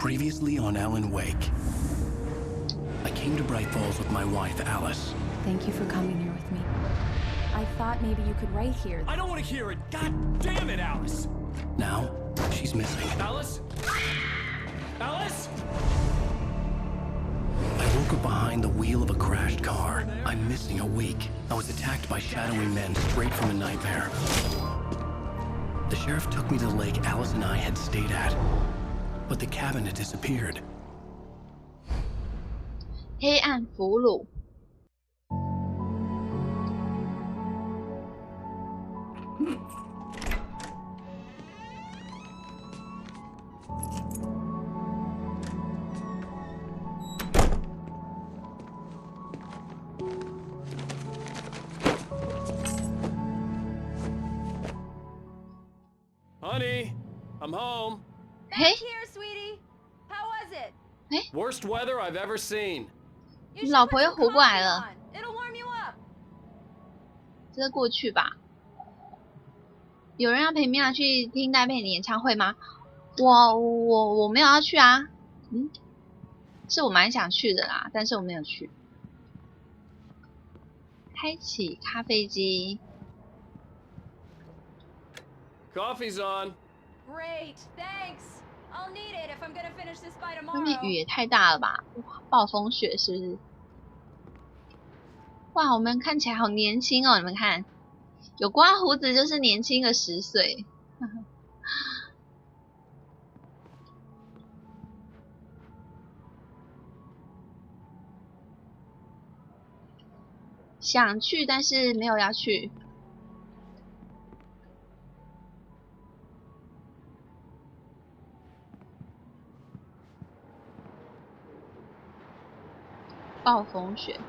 Previously on Alan Wake. I came to Bright Falls with my wife, Alice. Thank you for coming here with me. I thought maybe you could write here. I don't want to hear it! God damn it, Alice! Now, she's missing. Alice? Alice? I woke up behind the wheel of a crashed car. I'm missing a week. I was attacked by shadowy men straight from a nightmare. The sheriff took me to the lake Alice and I had stayed at. But the cabin had disappeared. 黑暗俘虏。Honey, I'm home. Hey. Here, sweetie. How was it? Worst weather I've ever seen. You should 老 put 婆又 some 活过来 coffee 了， on. It'll warm you up. 这过去吧。有人要陪米娅去听戴佩妮演唱会吗？我没有要去啊。是我蛮想去的啦，但是我没有去。开启咖啡机。 Coffee's on. Great, thanks. I'll need it if I'm gonna finish this by 外面 tomorrow. 雨也太大了吧！哇，暴风雪是不是？哇，我们看起来好年轻哦！你们看，有刮胡子就是年轻个10岁。想去，但是没有要去。暴风雪。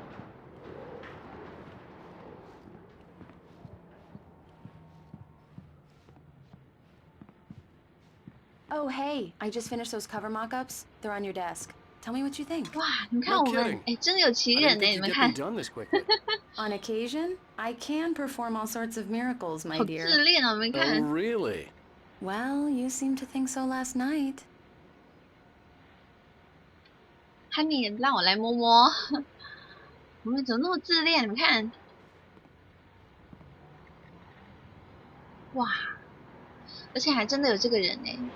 Oh, hey, I just finished those cover mock-ups. They're on your desk. Tell me what you think. 哇，你看 No 我们 kidding. 哎，真的有奇 I 人 didn't 呢！ think 你 you'd 们 get 看 them，done this quickly. On occasion, I can perform all sorts of miracles, my 好 dear. 自恋哦！你们 Oh, 看， really? Well, you seemed to think so last night. 汉尼让我来摸摸。我们怎么那么自恋？你们看，哇！而且还真的有这个人呢。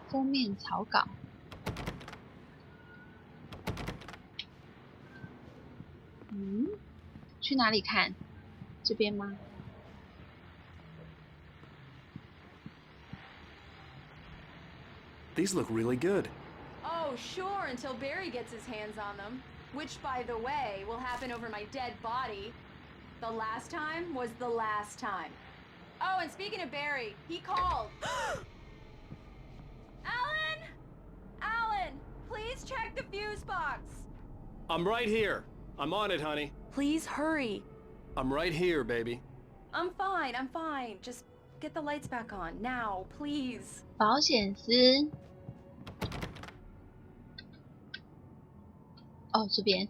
封面草稿。去哪里看？这边吗？ These look really good. Oh, sure, until Barry gets his hands on them. Which, by the way, will happen over my dead body. The last time was the last time. Oh, and speaking of Barry, he called. Alan! Alan, please check the fuse box. I'm right here. I'm on it, honey. Please hurry. I'm right here, baby. I'm fine. Just get the lights back on. Now, please. 保险丝。哦，这边。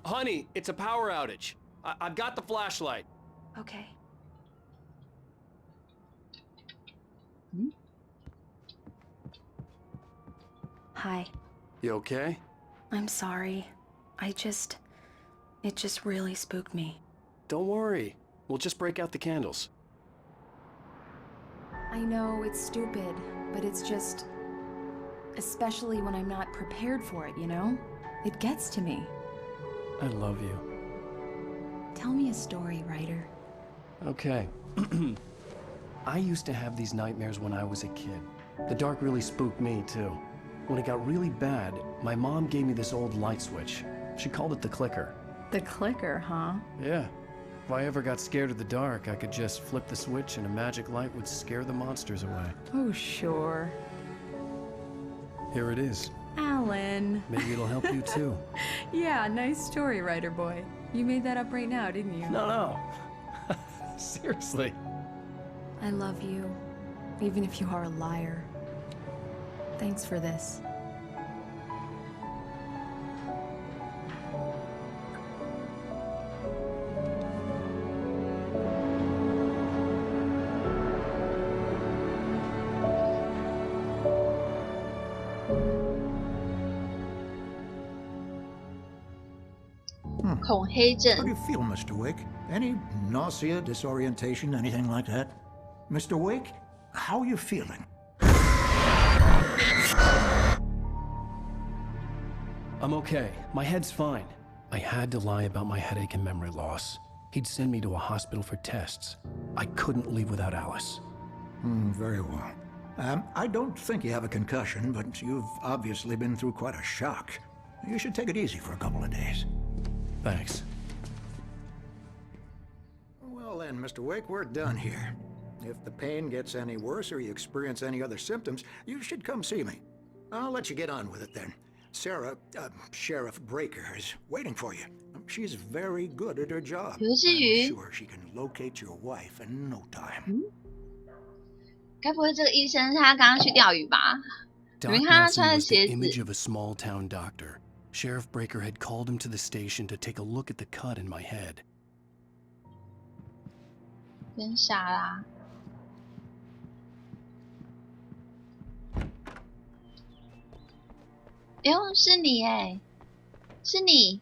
Honey, it's a power outage. I've got the flashlight. Okay. Hi. You okay? I'm sorry. It just really spooked me. Don't worry. We'll just break out the candles. I know it's stupid, but it's just... Especially when I'm not prepared for it, you know? It gets to me. I love you. Tell me a story, writer. Okay. I used to have these nightmares when I was a kid. The dark really spooked me, too. When it got really bad, my mom gave me this old light switch. She called it the clicker. The clicker, huh? Yeah. If I ever got scared of the dark, I could just flip the switch and a magic light would scare the monsters away. Oh, sure. Here it is. Alan. Maybe it'll help you, too. Yeah, nice story, writer boy. You made that up right now, didn't you? No. Seriously. I love you, even if you are a liar. Thanks for this. 恐黑症。 How do you feel, Mr. Wake? Any nausea, disorientation, anything like that? Mr. Wake, how are you feeling? I'm okay. My head's fine. I had to lie about my headache and memory loss. He'd send me to a hospital for tests. I couldn't leave without Alice. Very well. I don't think you have a concussion, but you've obviously been through quite a shock. You should take it easy for a couple of days. Thanks. Well then, Mr. Wake, we're done here. If the pain gets any worse or you experience any other symptoms, you should come see me. I'll let you get on with it then. Sarah, Sheriff Breaker, is waiting for you. She's very good at her job. I'm sure she can locate your wife in no time. 该不会这个医生是他刚刚去钓鱼吧？你们 Doc 看他 Nelson 穿的 was the 鞋 image 子， of a small-town doctor. Sheriff Breaker had called him to the station to take a look at the cut in my head. 真傻啦！哎呦，是你哎，是你！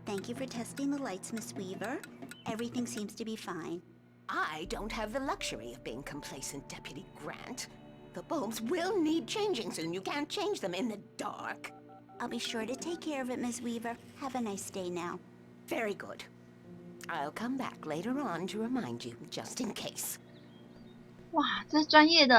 Thank you for testing the lights, Miss Weaver. Everything seems to be fine. I don't have the luxury of being complacent, Deputy Grant. The bulbs will need changing soon. You can't change them in the dark. I'll be sure to take care of it, Miss Weaver. Have a nice day now. Very good. I'll come back later on to remind you, just in case. 哇，这是专业的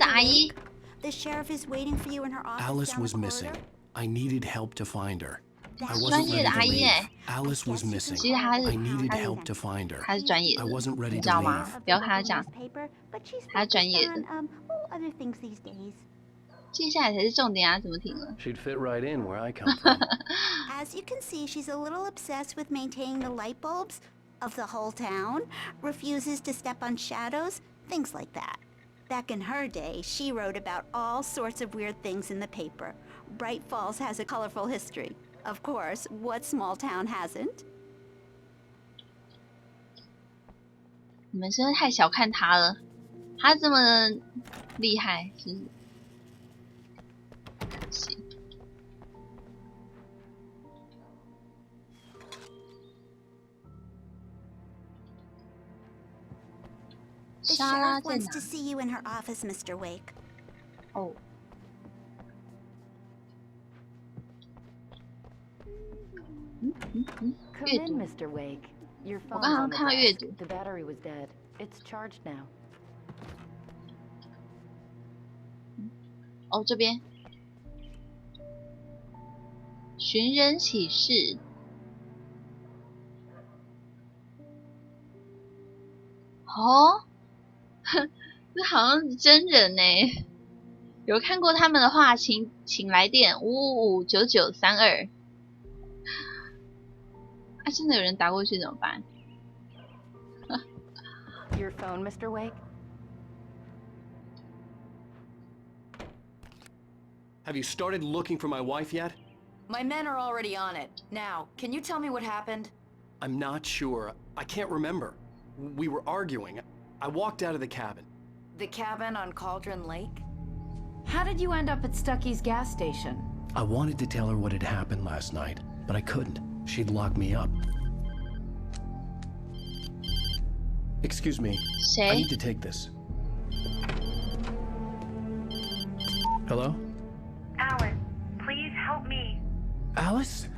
阿姨。 The sheriff is waiting for you in her office. Alice down was the missing. corridor. I needed help to find her. I 专 wasn't 业的 ready 阿 to 姨 leave. 哎， Alice was missing. 其实她是 I needed help to find her. 她是专业 I 的， wasn't 你 ready 知 to 道吗 leave.？不要看她讲， Newspaper, but she's 她专业 focused 的， on other things these days. 接下来才是重点啊！怎么停了？ She'd fit right in where I come from. As you can see, she's a little obsessed with maintaining the light bulbs of the whole town, refuses to step on shadows, things like that. Back in her day, she wrote about all sorts of weird things in the paper. Bright Falls has a colorful history. Of course, what small town hasn't? 你们真的太小看她了，她这么厉害，是不是？行。 The 莎拉 sheriff 在 wants 哪 to？ see you in her office, Mr. Wake. 哦， Come 阅 in, 读。 Mr. Wake. Your 我 phone's 刚刚 on the 看到阅 desk. 读。 The battery was dead. It's charged now. 哦，这边寻人启事。哦，这好像是真人呢。有看过他们的话，请来电5559932。啊，真的有人打过去怎么办？ Your phone, Mr. Wake? Have you started looking for my wife yet? My men are already on it. Now, can you tell me what happened? I'm not sure. I can't remember. We were arguing. I walked out of the cabin. The cabin on Cauldron Lake? How did you end up at Stucky's gas station? I wanted to tell her what had happened last night, but I couldn't. She'd lock me up. Excuse me. I 谁 need？to take this. Hello? Alice, please help me. Alice?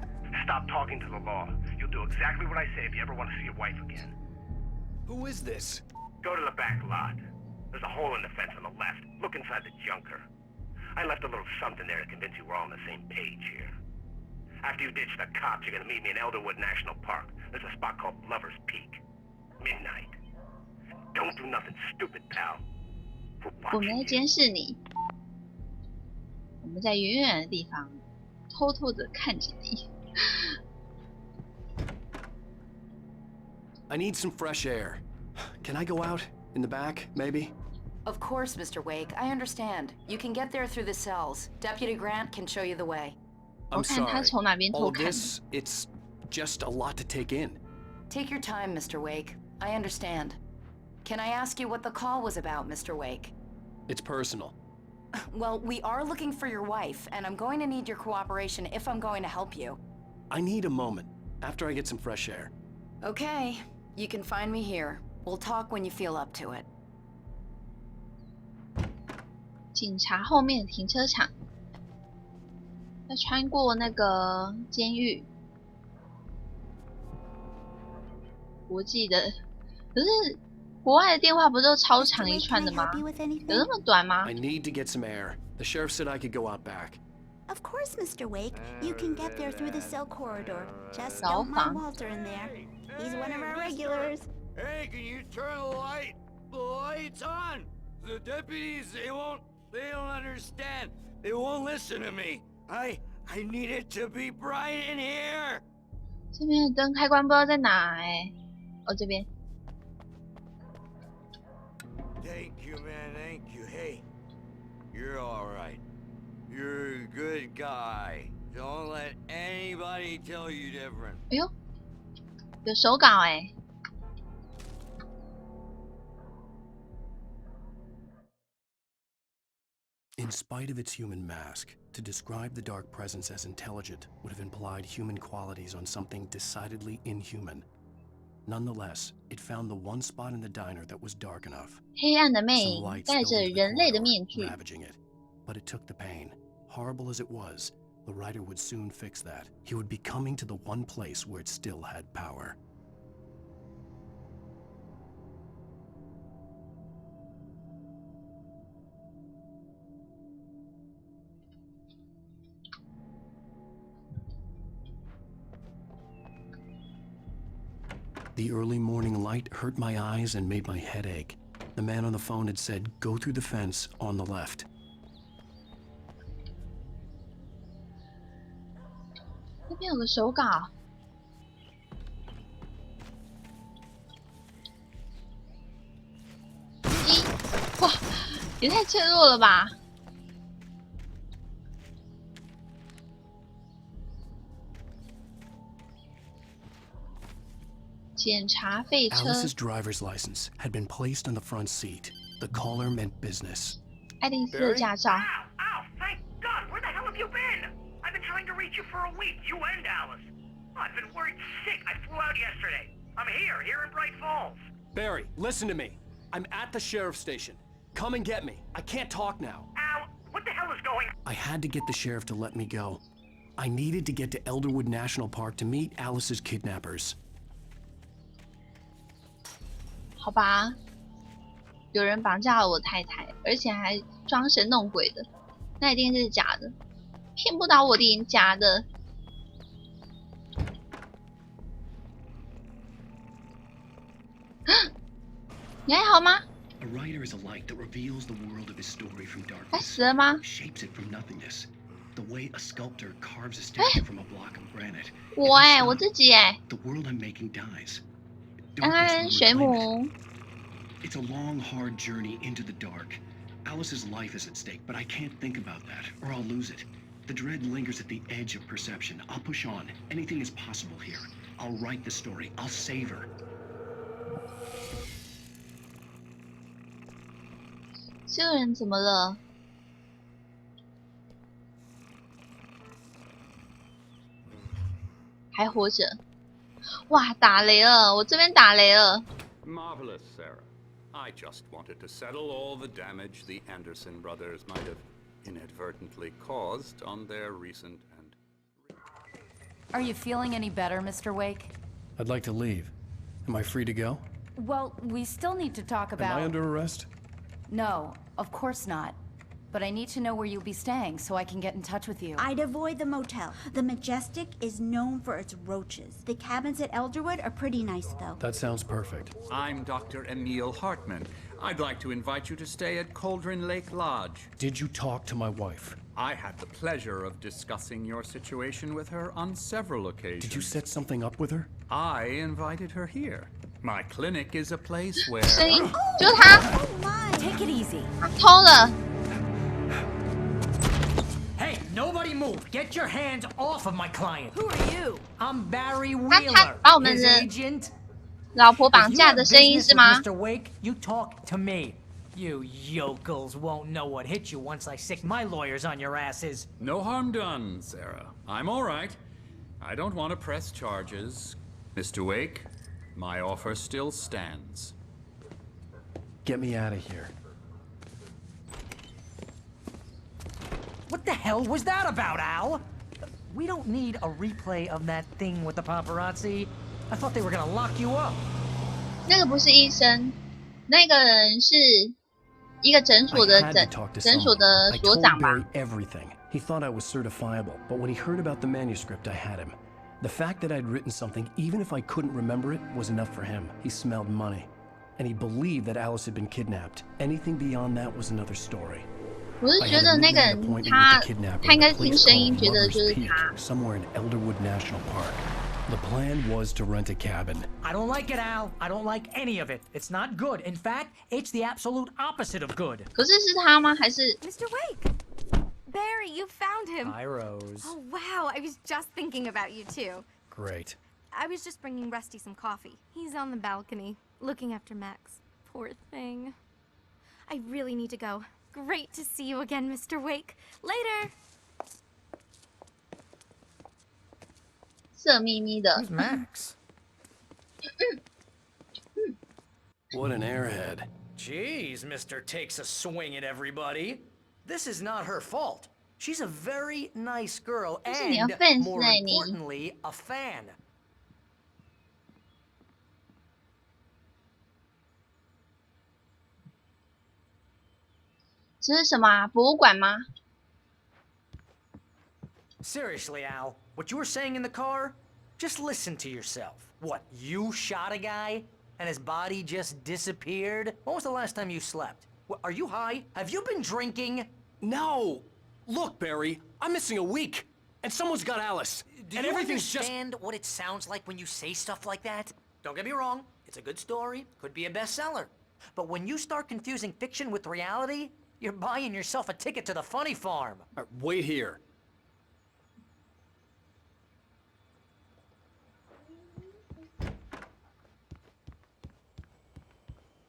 Stop talking to the law. You'll do exactly what I say if you ever want to see your wife again. Who is this? Go to the back lot. There's a hole in the fence on the left. Look inside the junker. I left a little something there to convince you we're all on the same page here. After you ditch the cops, you're gonna meet me in Elderwood National Park. There's a spot called Lover's Peak. Midnight. Don't do nothing stupid, pal. We're 我们在 watching you. 监视你，我们在远远的地方偷偷的看着你。 I need some fresh air. Can I go out? In the back, maybe? Of course, Mr. Wake. I understand. You can get there through the cells. Deputy Grant can show you the way. I'm 我看他 sorry. 从哪边 All 偷 of 看。 this, it's just a lot to take in. Take your time, Mr. Wake. I understand. Can I ask you what the call was about, Mr. Wake? It's personal. Well, we are looking for your wife, and I'm going to need your cooperation if I'm going to help you. I need a moment after I get some fresh air. Okay, you can find me here. We'll talk when you feel up to it. 警察后面的停车场，要穿过那个监狱。国际的，可是国外的电话不都超长一串的吗？有那么短吗 I need to get some air. The sheriff said I could go out back. Of course, Mr. Wake. You can get there through the cell corridor. Just don't mind Walter in there. He's one of our regulars. Hey, can you turn the lights on? The deputies, they don't understand. They won't listen to me. I need it to be bright in here. 这边的灯开关不知道在哪哦，这边。Thank you, man. Thank you. Hey, you're all right. You're a good guy. Don't let anybody tell you different. 哎呦，有手稿In spite of its human mask, to describe the dark presence as intelligent would have implied human qualities on something decidedly inhuman. Nonetheless, it found the one spot in the diner that was dark enough. 黑暗的魅 Some 影 light 戴 spilled 着 into the 人类的 corridor, 面具， ravaging it. But it took the pain. Horrible as it was, the writer would soon fix that. He would be coming to the one place where it still had power. The early morning light hurt my eyes and made my head ache. The man on the phone had said, "Go through the fence on the left." 那边有个手稿。哇，也太脆弱了吧！检查废车。 Alice's driver's license had been placed on the front seat. The caller meant business. 爱丽丝的驾照。 Ow! Thank God! Where the hell have you been? I've been trying to reach you for a week. You and Alice. I've been worried sick. I flew out yesterday. I'm here in Bright Falls. Barry, listen to me. I'm at the sheriff's station. Come and get me. I can't talk now. Al, what the hell is going on? I had to get the sheriff to let me go. I needed to get to Elderwood National Park to meet Alice's kidnappers. 好吧，有人绑架了我太太，而且还装神弄鬼的，那一定是假的，骗不倒我的，假的。你还好吗？ A writer is a light that reveals the world of his story from 他 darkness, 死了吗？ shapes it from nothingness. The way a sculptor carves a statue from a block of granite. 我自己The world I'm making dies. 安安水母。 It's a long, hard journey into the dark. Alice's life is at stake, but I can't think about that, or I'll lose it. The dread lingers at the edge of perception. I'll push on. Anything is possible here. I'll write the story. I'll save her. 这个人怎么了？还活着？哇，打雷了！我这边打雷了。 Marvelous, Sarah. I just wanted to settle all the damage the Anderson brothers might have inadvertently caused on their recent and... Are you feeling any better, Mr. Wake? I'd like to leave. Am I free to go? Well, we still need to talk about... Am I under arrest? No, of course not. But I need to know where you'll be staying so I can get in touch with you. I'd avoid the motel. The Majestic is known for its roaches. The cabins at Elderwood are pretty nice, though. That sounds perfect. I'm Dr. Emil Hartman. I'd like to invite you to stay at Cauldron Lake Lodge. Did you talk to my wife? I had the pleasure of discussing your situation with her on several occasions. Did you set something up with her? I invited her here. My clinic is a place where... 声音就是他， Take it easy. 他偷了。 Hey, nobody move! Get your hands off of my client. Who are you? I'm Barry 他 Wheeler, 把我们 his 的 agent. 老婆 If 绑 you 架 have 的声音 business 是 with 吗？ Mr. Wake, you talk to me. You yokels won't know what hit you once I sick my lawyers on your asses. No harm done, Sarah. I'm all right. I don't want to press charges. Mr. Wake, my offer still stands. Get me out of here. What the hell was that about, Al? We don't need a replay of that thing with the paparazzi. I thought they were gonna lock you up. 那个不是医生，那个人是一个诊所的诊所的所长吧。I told Barry everything. He thought I was certifiable, but when he heard about the manuscript, I had him. The fact that I'd written something, even if I couldn't remember it, was enough for him. He smelled money. And he believed that Alice had been kidnapped. Anything beyond that was another story. 我是觉得那个人他应该是听声音觉得就是他。Somewhere in Elderwood National Park. The plan was to rent a cabin. I don't like it, Al. I don't like any of it. It's not good. In fact, it's the absolute opposite of good. 可是是他吗？还是 Mr. Wake? Barry, you found him. Hi, Rose. Oh, wow. I was just thinking about you, too. Great. I was just bringing Rusty some coffee. He's on the balcony, looking after Max. Poor thing. I really need to go. Great to see you again, Mr. Wake. Later. 色眯眯的。Who's Max? What an airhead. Jeez, Mr. Takes a swing at everybody. This is not her fault. She's a very nice girl and, more importantly, a fan. 这是什么啊？博物馆吗？ Seriously, Al, what you were saying in the car? Just listen to yourself. What, you shot a guy and his body just disappeared? When was the last time you slept? What, are you high? Have you been drinking? No! Look, Barry, I'm missing a week, and someone's got Alice. Do and you everything's understand what it sounds like when you say stuff like that? Don't get me wrong, it's a good story, could be a bestseller. But when you start confusing fiction with reality, you're buying yourself a ticket to the funny farm. Right, wait here.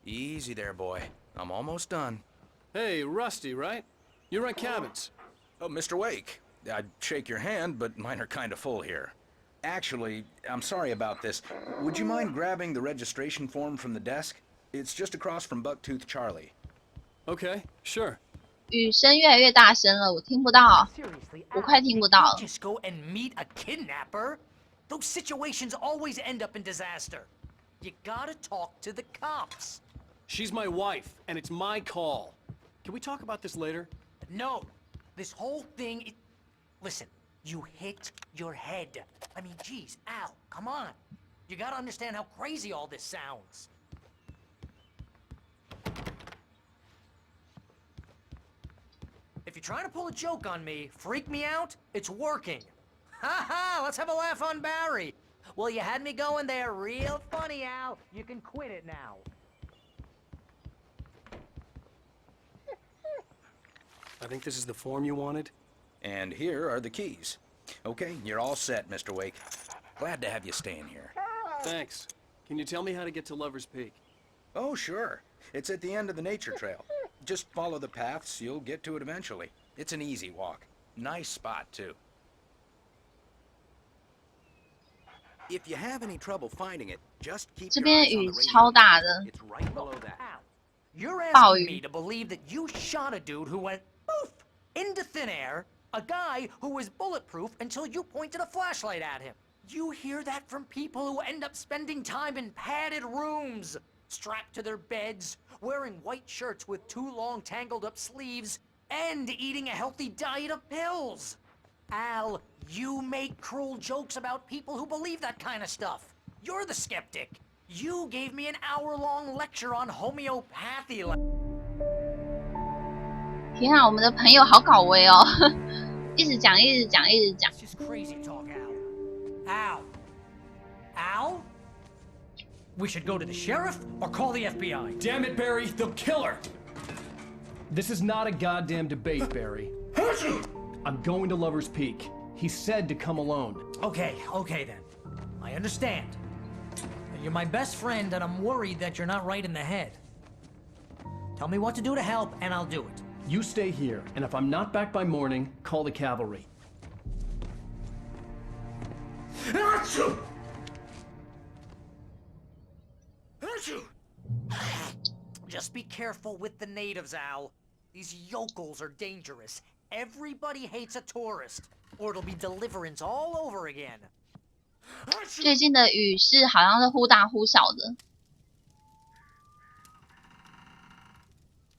Easy there, boy. I'm almost done. Hey, Rusty, right? You rent cabins. Oh, Mr. Wake. I'd shake your hand, but mine are kind of full here. Actually, I'm sorry about this. Would you mind grabbing the registration form from the desk? It's just across from Bucktooth Charlie. Okay, sure. 雨声越来越大声了，我听不到，我快听不到了。 Just go and meet a kidnapper? Those situations always end up in disaster. You gotta talk to the cops. She's my wife, and it's my call. Can we talk about this later? No. This whole thing... Listen, you hit your head. I mean, geez, Al, come on. You gotta understand how crazy all this sounds. If you're trying to pull a joke on me, freak me out, it's working. Ha ha, let's have a laugh on Barry. Well, you had me going there real funny, Al. You can quit it now. I think this is the form you wanted. And here are the keys. Okay, you're all set, Mr. Wake. Glad to have you staying here. Thanks. Can you tell me how to get to Lover's Peak? Oh, sure. It's at the end of the nature trail. Just follow the paths, you'll get to it eventually. It's an easy walk. Nice spot, too. If you have any trouble finding it, just keep your eyes on the radio. It's right below that. Al, you're asking me to believe that you shot a dude who went poof into thin air, a guy who was bulletproof until you pointed a flashlight at him. You hear that from people who end up spending time in padded rooms, strapped to their beds, wearing white shirts with too long tangled up sleeves, and eating a healthy diet of pills. Al, you make cruel jokes about people who believe that kind of stuff. You're the skeptic. You gave me an hour-long lecture on homeopathy. 天啊，我们的朋友好搞威哦，一直讲，一直讲，一直讲。 Just crazy talk, Al. Al? We should go to the sheriff or call the FBI. Damn it, Barry, they'll kill her. This is not a goddamn debate, Barry. I'm going to Lover's Peak. He said to come alone. Okay then. I understand. You're my best friend, and I'm worried that you're not right in the head. Tell me what to do to help, and I'll do it. You stay here, and if I'm not back by morning, call the cavalry. Just be careful with the natives, Al. These yokels are dangerous. Everybody hates a tourist, or it'll be deliverance all over again. 最近的雨是好像是忽大忽小的。